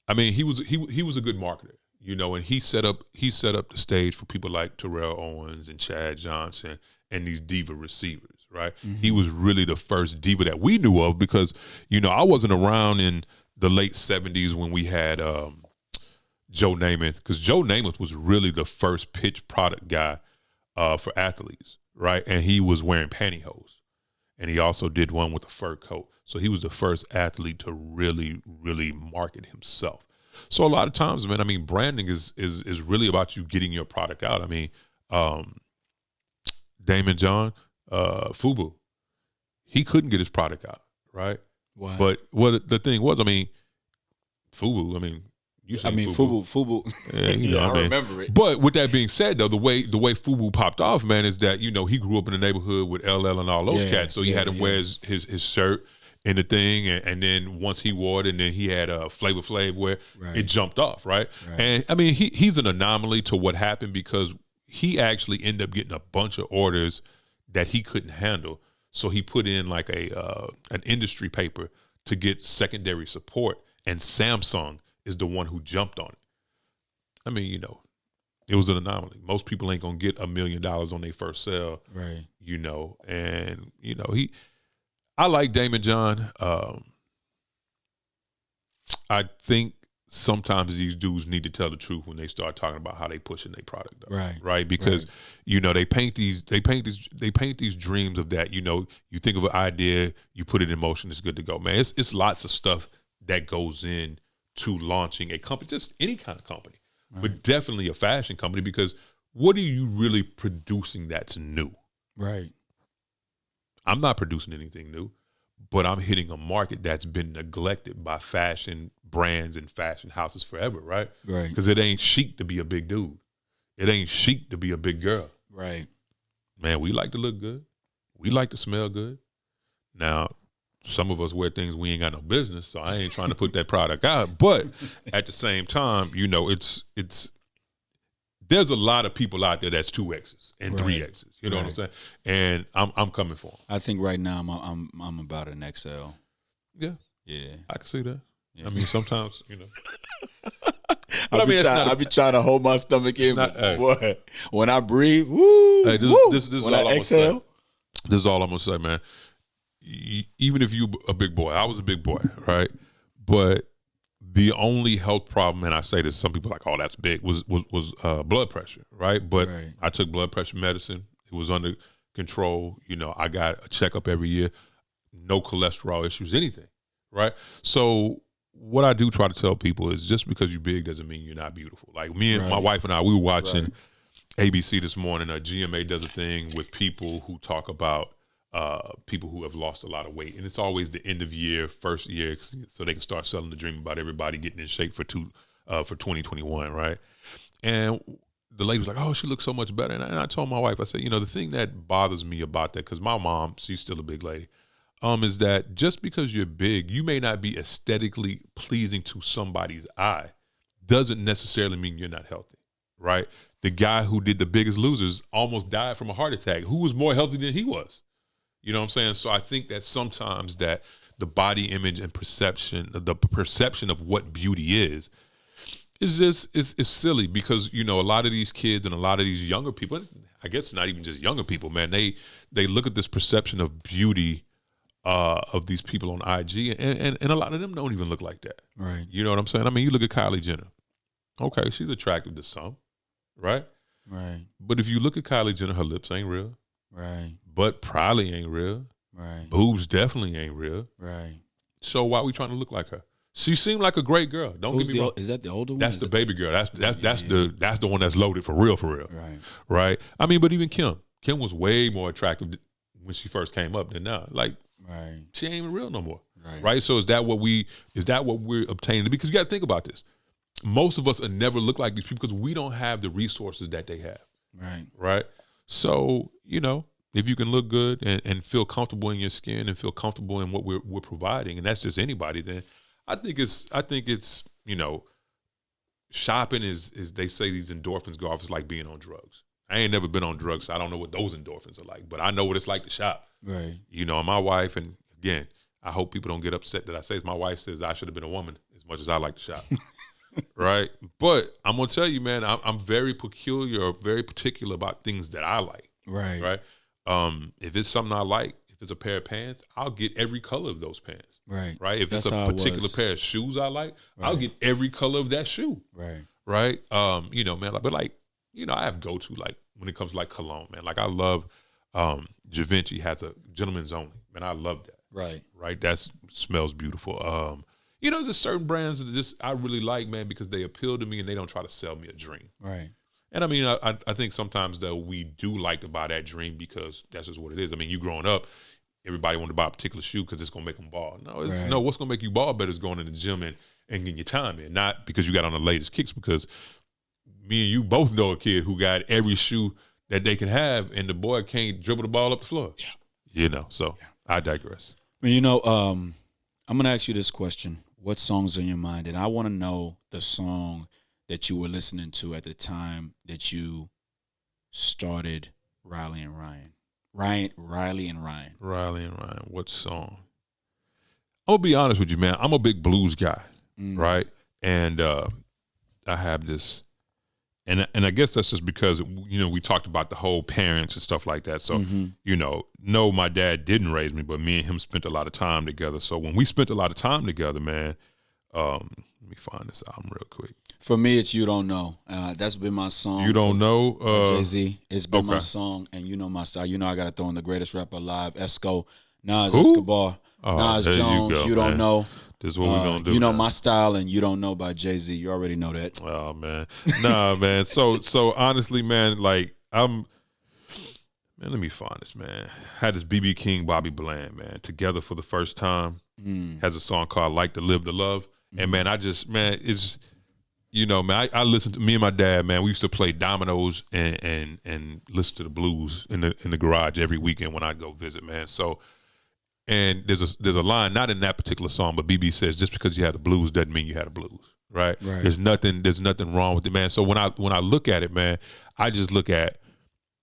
B: I mean, he was a good marketer, and he set up the stage for people like Terrell Owens and Chad Johnson and these diva receivers, right? Mm-hmm. He was really the first diva that we knew of because, I wasn't around in the late 70s when we had Joe Namath, because Joe Namath was really the first pitch product guy for athletes. Right, and he was wearing pantyhose, and he also did one with a fur coat. So he was the first athlete to really, really market himself. So a lot of times, man, I mean, branding is really about you getting your product out. I mean, Damon John, Fubu, he couldn't get his product out, right? Wow. But the thing was, I mean, Fubu, I mean, You
A: I
B: seen
A: mean,
B: FUBU.
A: FUBU.
B: Yeah,
A: Yeah, I
B: mean,
A: remember it.
B: But with that being said, though, the way FUBU popped off, man, is that he grew up in the neighborhood with LL and all those cats, so he had him wear his shirt and the thing, and then once he wore it, and then he had Flavor Flav where it jumped off, right? And I mean, he's an anomaly to what happened because he actually ended up getting a bunch of orders that he couldn't handle, so he put in like an industry paper to get secondary support, and Samsung is the one who jumped on it. I mean, it was an anomaly. Most people ain't gonna get $1 million on their first sale,
A: right?
B: And I like Damon John. I think sometimes these dudes need to tell the truth when they start talking about how they pushing their product up, right? Because they paint these dreams of that. You think of an idea, you put it in motion, it's good to go, man. It's lots of stuff that goes in to launching a company, just any kind of company. But definitely a fashion company, because what are you really producing that's new?
A: Right.
B: I'm not producing anything new, but I'm hitting a market that's been neglected by fashion brands and fashion houses forever, right?
A: Right.
B: Because it ain't chic to be a big dude. It ain't chic to be a big girl.
A: Right.
B: Man, we like to look good. We like to smell good. Now, some of us wear things we ain't got no business, so I ain't trying to put that product out. But at the same time, it's there's a lot of people out there that's 2Xs and 3Xs. You know what I'm saying? And I'm coming for them.
A: I think right now I'm about an XL.
B: Yeah.
A: Yeah.
B: I can see that. Yeah. I mean, sometimes,
A: I be trying to hold my stomach in, boy. When I breathe, woo.
B: Hey, this is all I'm gonna say. This is all I'm gonna say, man. Even if you a big boy, I was a big boy, right? But the only health problem, and I say this, some people are like, oh, that's big, was blood pressure, right? But I took blood pressure medicine. It was under control. I got a checkup every year. No cholesterol issues, anything, right? So what I do try to tell people is just because you're big doesn't mean you're not beautiful. Like me and my wife and I, we were watching ABC this morning. GMA does a thing with people who talk about people who have lost a lot of weight, and it's always the end of year, first year, so they can start selling the dream about everybody getting in shape for 2021, right? And the lady was like, "Oh, she looks so much better." And I told my wife, I said, the thing that bothers me about that, because my mom, she's still a big lady, is that just because you're big, you may not be aesthetically pleasing to somebody's eye, doesn't necessarily mean you're not healthy, right? The guy who did The Biggest Losers almost died from a heart attack. Who was more healthy than he was? You know what I'm saying? So I think that sometimes that the body image and the perception of what beauty is silly, because, a lot of these kids and a lot of these younger people, I guess not even just younger people, man, they look at this perception of beauty of these people on IG, and a lot of them don't even look like that.
A: Right.
B: You know what I'm saying? I mean, you look at Kylie Jenner. Okay, she's attractive to some, right?
A: Right.
B: But if you look at Kylie Jenner, her lips ain't real.
A: Right.
B: Butt probably ain't real.
A: Right.
B: Boobs definitely ain't real.
A: Right.
B: So why are we trying to look like her? She seemed like a great girl. Don't get me wrong.
A: Is that the older one?
B: That's the baby girl. That's the one that's loaded for real.
A: Right.
B: Right. I mean, but even Kim was way more attractive when she first came up than now. Like, she ain't even real no more. Right. So is that what we're obtaining? Because you got to think about this. Most of us will never look like these people because we don't have the resources that they have.
A: Right.
B: Right. So, if you can look good and feel comfortable in your skin and feel comfortable in what we're providing, and that's just anybody, then I think it's shopping is they say these endorphins go off. It's like being on drugs. I ain't never been on drugs, so I don't know what those endorphins are like, but I know what it's like to shop.
A: Right.
B: And my wife, and again, I hope people don't get upset that I say this. My wife says I should have been a woman as much as I like to shop. Right. But I'm going to tell you, man, I'm very very particular about things that I like.
A: Right.
B: Right. If it's something I like, if it's a pair of pants, I'll get every color of those pants.
A: Right.
B: Right. If it's a particular pair of shoes I like, I'll get every color of that shoe.
A: Right.
B: Right. Man, but like, I have go-to, like when it comes to like cologne, man. Like I love Givenchy has a gentleman's only. Man, I love that.
A: Right.
B: Right. That smells beautiful. There's certain brands that I really like, man, because they appeal to me and they don't try to sell me a dream.
A: Right.
B: And I mean, I think sometimes though we do like to buy that dream because that's just what it is. I mean, you growing up, everybody wanted to buy a particular shoe because it's gonna make them ball. No, what's gonna make you ball better is going in the gym and getting your time in, not because you got on the latest kicks, because me and you both know a kid who got every shoe that they can have, and the boy can't dribble the ball up the floor.
A: Yeah.
B: You know, so I digress.
A: You know, I'm going to ask you this question. What songs are in your mind? And I want to know the song that you were listening to at the time that you started Riley and Ryan. Riley and Ryan.
B: What song? I'll be honest with you, man. I'm a big blues guy, right? And I have this, and I guess that's just because, you know, we talked about the whole parents and stuff like that. So, you know, no, my dad didn't raise me, but me and him spent a lot of time together. So when we spent a lot of time together, man, let me find this album real quick.
A: For me, it's You Don't Know. That's been my song.
B: You Don't Know?
A: Jay-Z. It's been my song, and you know my style. You know I got to throw in the greatest rapper alive, Esco, Nas Escobar, Nas Jones, You Don't Know.
B: This is what we're going to do.
A: You know my style, and You Don't Know by Jay-Z. You already know that.
B: Oh, man. Nah, man. So honestly, man, like, man, let me find this, man. Had this B.B. King, Bobby Bland, man, together for the first time. Has a song called Like to Live the Love. And, man, it's, you know, man, I listened to, me and my dad, man, we used to play dominoes and listen to the blues in the garage every weekend when I go visit, man. So, and there's a line, not in that particular song, but BB says, just because you have the blues doesn't mean you have the blues, right? There's nothing wrong with it, man. So when I look at it, man, I just look at,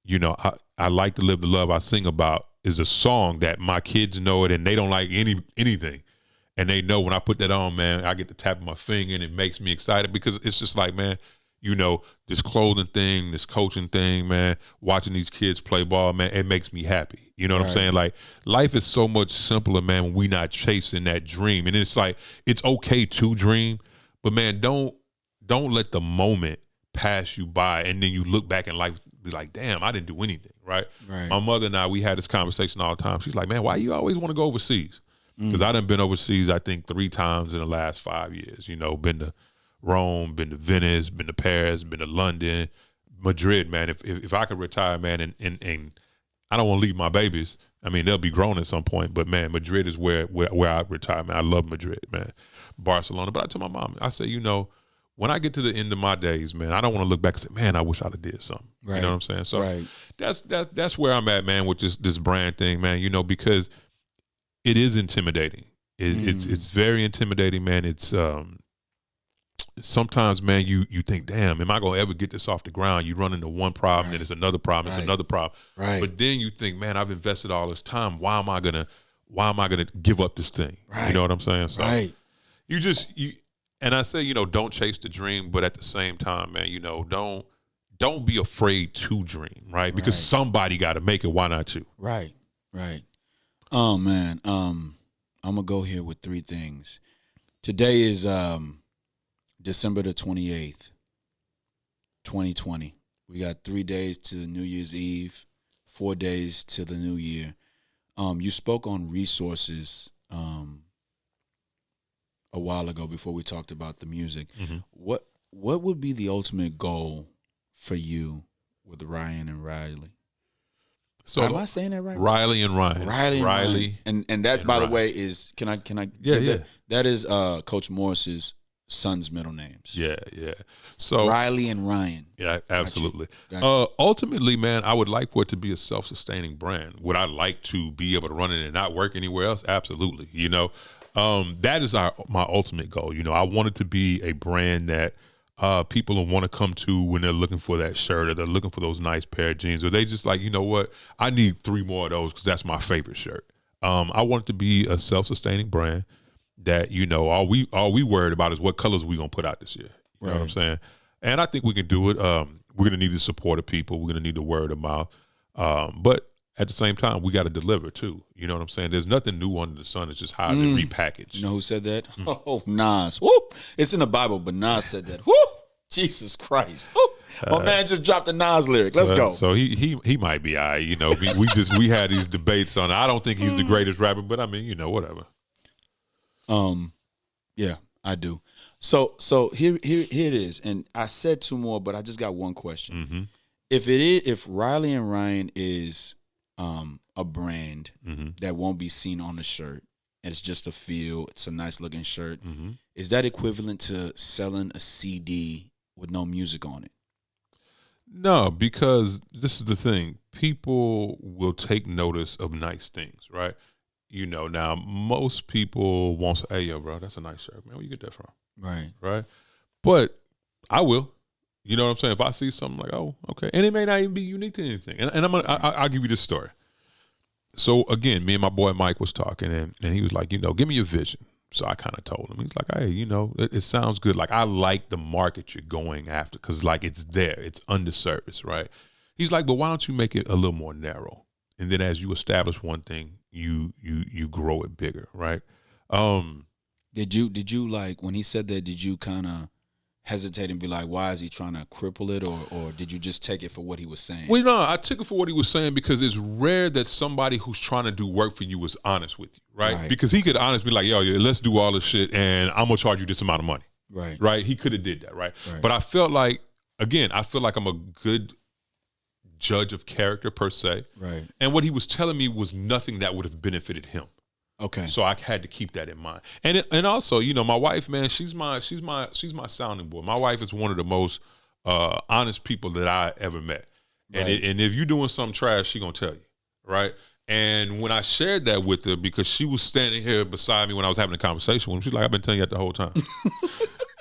B: you know, I Like to Live the Love I sing about is a song that my kids know it, and they don't like anything. And they know when I put that on, man, I get to tap my finger and it makes me excited, because it's just like, man, you know, this clothing thing, this coaching thing, man, watching these kids play ball, man, it makes me happy. You know what I'm saying? Like, life is so much simpler, man, when we not chasing that dream. And it's like, it's okay to dream, but man, don't let the moment pass you by and then you look back in life, be like, damn, I didn't do anything, right? My mother and I, we had this conversation all the time. She's like, man, why you always want to go overseas? Because I done been overseas, I think 3 times in the last 5 years. You know, been to Rome, been to Venice, been to Paris, been to London, Madrid, man. If I could retire, man, and I don't want to leave my babies. I mean, they'll be grown at some point, but man, Madrid is where I retire, man. I love Madrid, man. Barcelona. But I tell my mom, I say, you know, when I get to the end of my days, man, I don't want to look back and say, man, I wish I'd have did something. You know what I'm saying? So that's where I'm at, man, with this brand thing, man, you know, because it is intimidating. It's very intimidating, man. It's sometimes, man, you think, damn, am I gonna ever get this off the ground? You run into one problem, then it's another problem, it's another problem. But then you think, man, I've invested all this time. Why am I gonna give up this thing? You know what I'm saying? So you and I say, you know, don't chase the dream, but at the same time, man, you know, don't be afraid to dream, right? Because somebody got to make it. Why not you?
A: Right. Oh man, I'm gonna go here with 3 things. Today is December the 28th, 2020. We got 3 days to New Year's Eve, 4 days to the new year. You spoke on resources a while ago before we talked about the music. What would be the ultimate goal for you with Ryan and Riley? So am I saying that right?
B: Riley and Ryan.
A: Riley. And that, and by Ryan. The way, is can I?
B: Yeah.
A: That is Coach Morris's son's middle names.
B: Yeah. So
A: Riley and Ryan.
B: Yeah, absolutely.
A: Gotcha.
B: Ultimately, man, I would like for it to be a self-sustaining brand. Would I like to be able to run it and not work anywhere else? Absolutely. You know, that is my ultimate goal. You know, I want it to be a brand that people will want to come to when they're looking for that shirt, or they're looking for those nice pair of jeans, or they just like, you know what, I need 3 more of those because that's my favorite shirt. I want it to be a self-sustaining brand that, you know, all we worried about is what colors we gonna put out this year. You know what I'm saying? And I think we can do it. We're gonna need the support of people. We're gonna need the word of mouth. But at the same time, we got to deliver too. You know what I'm saying? There's nothing new under the sun. It's just how it's repackaged.
A: You know who said that? Oh, Nas. Woo! It's in the Bible, but Nas said that. Woo! Jesus Christ. Woo! My man just dropped a Nas lyric. Let's go.
B: So he might be all right. You know, we had these debates on it. I don't think he's the greatest rapper, but I mean, you know, whatever.
A: Yeah, I do. So here it is. And I said 2 more, but I just got one question. If Riley and Ryan is a brand that won't be seen on the shirt, and it's just a feel, it's a nice looking shirt, is that equivalent to selling a CD with no music on it?
B: No, because this is the thing. People will take notice of nice things, right? You know, now most people won't say, hey, yo, bro, that's a nice shirt, man. Where you get that from?
A: Right.
B: Right? But I will. You know what I'm saying? If I see something like, oh, okay. And it may not even be unique to anything. And I'll give you this story. So, again, me and my boy Mike was talking, and he was like, you know, give me your vision. So I kind of told him. He's like, hey, you know, it sounds good. Like, I like the market you're going after because, like, it's there. It's underserviced, right? He's like, but why don't you make it a little more narrow? And then as you establish one thing, you grow it bigger, right?
A: Did you like when he said that? Did you kind of hesitate and be like, why is he trying to cripple it, or did you just take it for what he was saying?
B: Well, no, I took it for what he was saying because it's rare that somebody who's trying to do work for you is honest with you, right? Because he could honestly be like, yo, yeah, let's do all this shit, and I'm gonna charge you this amount of money, right? He could have did that, right? But I felt like, again, I'm a good judge of character per se,
A: right? And
B: what he was telling me was nothing that would have benefited him.
A: Okay.
B: So I had to keep that in mind. And also, you know, my wife, man, she's my sounding board. My wife is one of the most honest people that I ever met. And and if you're doing something trash, she gonna tell you, right? And when I shared that with her, because she was standing here beside me when I was having a conversation with her, she's like, I've been telling you that the whole time.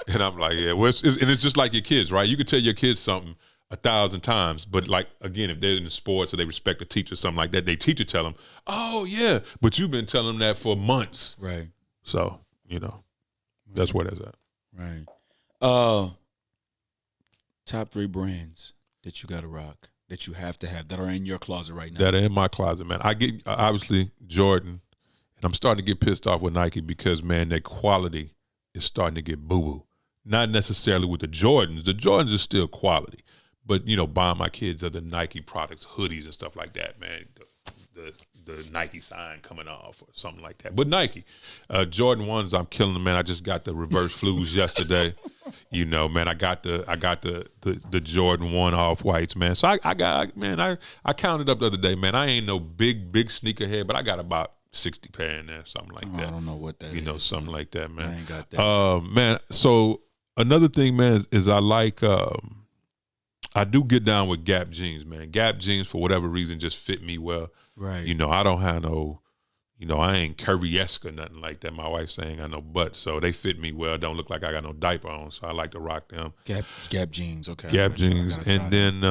B: And I'm like, yeah, well, it's just like your kids, right? You could tell your kids something 1,000 times, but like, again, if they're in the sports or they respect the teacher, something like that, they teacher tell them, oh yeah, but you've been telling them that for months.
A: Right.
B: So, you know, that's where that's at.
A: Right. Top 3 brands that you got to rock, that you have to have, that are in your closet right now.
B: That are in my closet, man. I get, obviously, Jordan, and I'm starting to get pissed off with Nike because, man, their quality is starting to get boo-boo. Not necessarily with the Jordans. The Jordans are still quality. But, you know, buying my kids other Nike products, hoodies and stuff like that, man, the Nike sign coming off or something like that. But Nike, Jordan 1s, I'm killing them, man. I just got the reverse flues yesterday. You know, man, I got the Jordan 1 off-whites, man. So I counted up the other day, man. I ain't no big sneakerhead, but I got about 60 pair in there, something like that.
A: I don't know what that is.
B: You know, something like that, man.
A: I ain't got that.
B: Man, so another thing, man, is I like I do get down with Gap jeans, man. Gap jeans, for whatever reason, just fit me well.
A: Right.
B: You know, I don't have no, you know, I ain't Curry-esque or nothing like that. My wife's saying I know butt, so they fit me well. Don't look like I got no diaper on, so I like to rock them.
A: Gap jeans, okay.
B: Gap jeans. And then,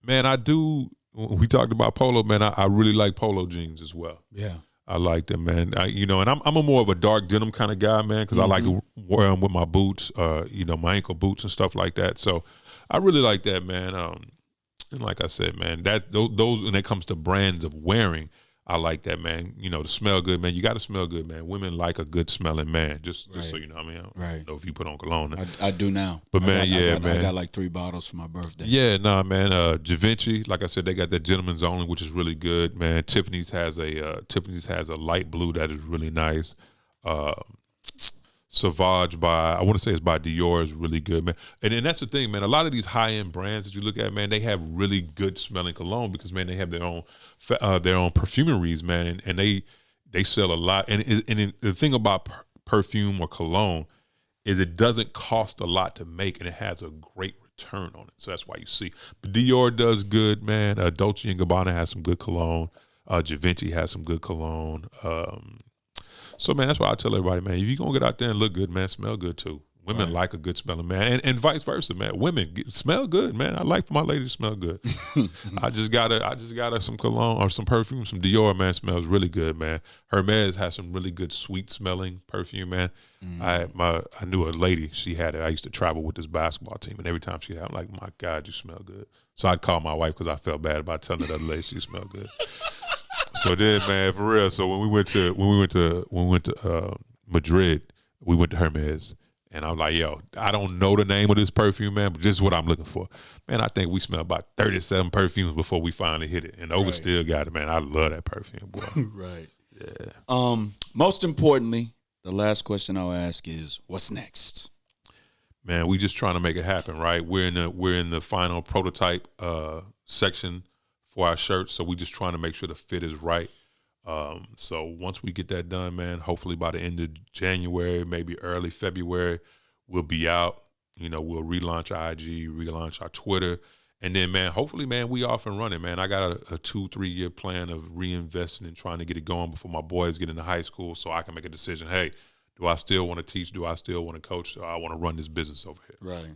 B: man, I do, we talked about polo, man. I really like polo jeans as well.
A: Yeah.
B: I like them, man. You know, and I'm a more of a dark denim kind of guy, man, because I like to wear them with my boots, you know, my ankle boots and stuff like that. So I really like that, man. And like I said, man, that those when it comes to brands of wearing, I like that, man. You know, to smell good, man. You got to smell good, man. Women like a good smelling man. Just so you know, I mean, I don't know if you put on cologne.
A: I do now.
B: But man,
A: I got like 3 bottles for my birthday.
B: Yeah, nah, man. Givenchy, like I said, they got that Gentleman's Only, which is really good, man. Tiffany's has a light blue that is really nice. Sauvage I want to say it's by Dior, is really good, man. And then that's the thing, man. A lot of these high-end brands that you look at, man, they have really good smelling cologne because, man, they have their own perfumeries, man, and they sell a lot. And the thing about perfume or cologne is it doesn't cost a lot to make, and it has a great return on it. So that's why you see. But Dior does good, man. Dolce & Gabbana has some good cologne. Givenchy has some good cologne. So, man, that's why I tell everybody, man, if you're going to get out there and look good, man, smell good, too. Women like a good smelling man, and vice versa, man. Women smell good, man. I like for my lady to smell good. I just got her some cologne or some perfume, some Dior, man, smells really good, man. Hermes has some really good sweet smelling perfume, man. I knew a lady, she had it. I used to travel with this basketball team, and every time she had it, I'm like, my God, you smell good. So I'd call my wife because I felt bad about telling the other lady she smelled good. So then, man, for real. So when we went to Madrid, we went to Hermes, and I'm like, yo, I don't know the name of this perfume, man, but this is what I'm looking for. Man, I think we smelled about 37 perfumes before we finally hit it, and Oga still got it, man. I love that perfume, boy.
A: Right.
B: Yeah.
A: Most importantly, the last question I'll ask is, what's next?
B: Man, we just trying to make it happen, right? We're in the final prototype section for our shirts, so we just trying to make sure the fit is right. So once we get that done, man, hopefully by the end of January, maybe early February, we'll be out. You know, we'll relaunch our IG, relaunch our Twitter. And then, man, hopefully, man, we off and running, man. I got a 2-3 year plan of reinvesting and trying to get it going before my boys get into high school so I can make a decision. Hey, do I still want to teach? Do I still want to coach? Or I want to run this business over here.
A: Right.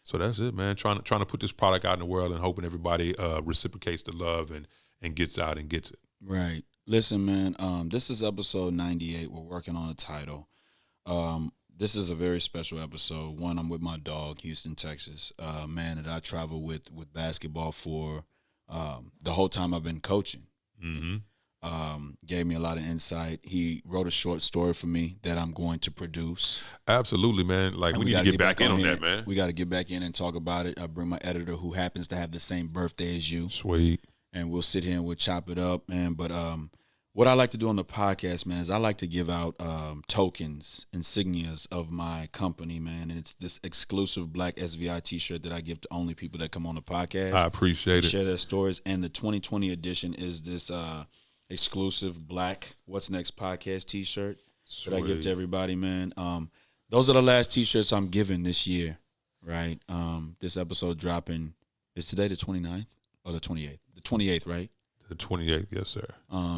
B: So that's it, man. Trying to put this product out in the world and hoping everybody reciprocates the love and gets out and gets it.
A: Right. Listen, man, this is episode 98. We're working on a title. This is a very special episode. One, I'm with my dog, Houston, Texas, man that I travel with basketball for the whole time I've been coaching.
B: Mm-hmm.
A: Gave me a lot of insight. He wrote a short story for me that I'm going to produce.
B: Absolutely, man. Like, we need to get back in on that, man.
A: We got to get back in and talk about it. I bring my editor who happens to have the same birthday as you.
B: Sweet.
A: And we'll sit here and we'll chop it up, man. But what I like to do on the podcast, man, is I like to give out tokens, insignias of my company, man. And it's this exclusive Black SVI T-shirt that I give to only people that come on the podcast.
B: I appreciate it.
A: Share their stories. And the 2020 edition is this exclusive Black What's Next podcast T-shirt that I give to everybody, man. Those are the last T-shirts I'm giving this year, right? This episode dropping, is today the 29th or the 28th? The 28th, right?
B: The 28th, yes, sir.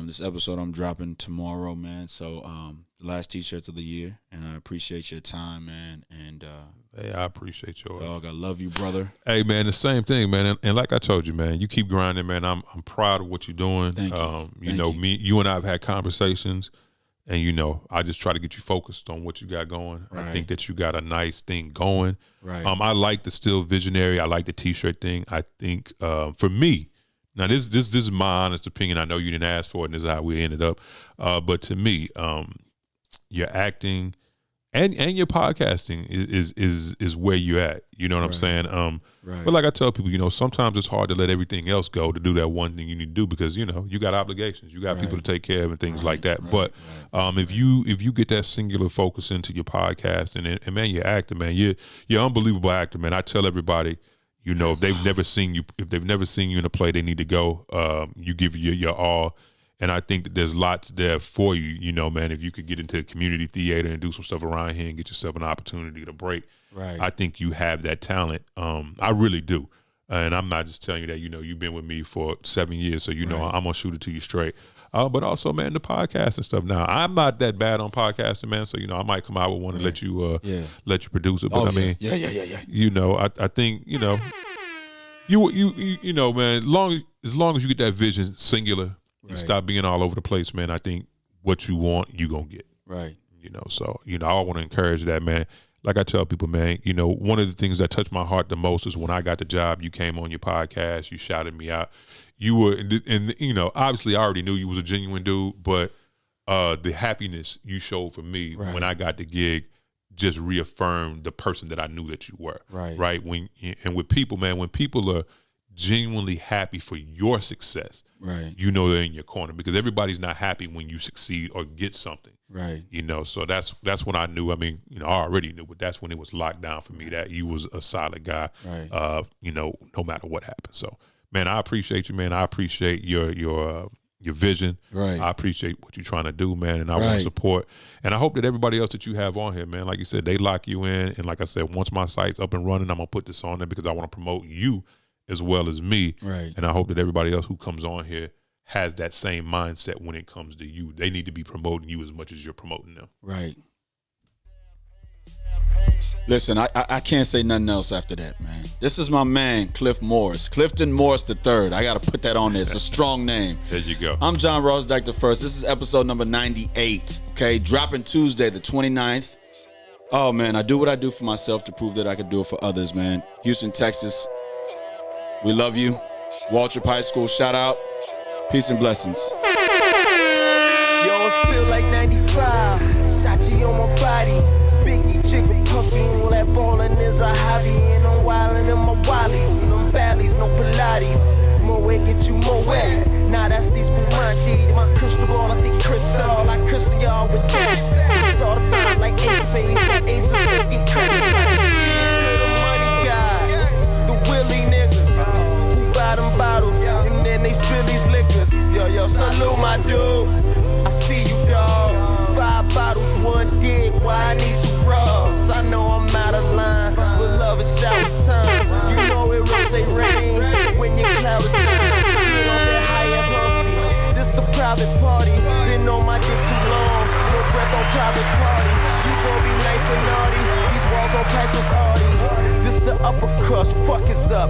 A: This episode I'm dropping tomorrow, man. So the last T-shirts of the year, and I appreciate your time, man. And
B: hey, I appreciate your
A: dog. I love you, brother.
B: Hey, man, the same thing, man. And like I told you, man, you keep grinding, man. I'm proud of what you're doing.
A: Thank you.
B: You and I have had conversations, and I just try to get you focused on what you got going. Right. I think that you got a nice thing going.
A: Right.
B: I like the still visionary. I like the T-shirt thing. I think for me. Now, this is my honest opinion. I know you didn't ask for it, and this is how we ended up. But to me, your acting and your podcasting is where you're at. You know what I'm saying?
A: Right.
B: But like I tell people, sometimes it's hard to let everything else go to do that one thing you need to do because, you got obligations. You got people to take care of and things like that. But if you get that singular focus into your podcast and man, you're acting, man, you're an unbelievable actor, man. I tell everybody, if they've never seen you in a play, they need to go. You give your all, and I think that there's lots there for you. Man, if you could get into community theater and do some stuff around here and get yourself an opportunity to break,
A: right?
B: I think you have that talent. I really do, and I'm not just telling you that. You've been with me for 7 years, so I'm gonna shoot it to you straight. But also, man, the podcast and stuff. Now, I'm not that bad on podcasting, man. So I might come out with one and let you produce it. But I think I think man. As long as you get that vision singular, you stop being all over the place, man. I think what you want, you gonna get.
A: Right.
B: So I want to encourage that, man. Like I tell people, man, one of the things that touched my heart the most is when I got the job. You came on your podcast, you shouted me out. You were, and obviously I already knew you was a genuine dude, but the happiness you showed for me when I got the gig just reaffirmed the person that I knew that you were. Right. And with people, man, when people are genuinely happy for your success, they're in your corner because everybody's not happy when you succeed or get something.
A: Right.
B: So that's when I knew. I mean, I already knew, but that's when it was locked down for me that you was a solid guy.
A: Right.
B: No matter what happened. So, man, I appreciate you, man. I appreciate your vision.
A: Right.
B: I appreciate what you're trying to do, man, and I want to support. And I hope that everybody else that you have on here, man, like you said, they lock you in. And like I said, once my site's up and running, I'm gonna put this on there because I want to promote you as well as me.
A: Right.
B: And I hope that everybody else who comes on here has that same mindset when it comes to you. They need to be promoting you as much as you're promoting them.
A: Right. Listen, I can't say nothing else after that, man. This is my man, Clifton Morris III. I got to put that on there. It's a strong name.
B: There you go.
A: I'm John Ross Dike I. This is episode number 98, okay? Dropping Tuesday, the 29th. Oh, man, I do what I do for myself to prove that I could do it for others, man. Houston, Texas, we love you. Waltrip High School, shout out. Peace and blessings.
C: Yo, it feel like 95. Sachi on my body. Biggie, jigger, puffy. All that ballin' is a hobby. And I'm wildin' in my wallies. And them valleys, no Pilates. More way, get you more way. Nah, that's these Spumante. My crystal ball, I see crystal. I crystal y'all with that. It's all the sign like ace, baby. My ace is 50 credit. Cheers to the money guys. The Willie niggas. Who buy them bottles. And then they spill these liquors. Yo, salute my dude. gon' pass us Audi. This the upper crust, fuck is up.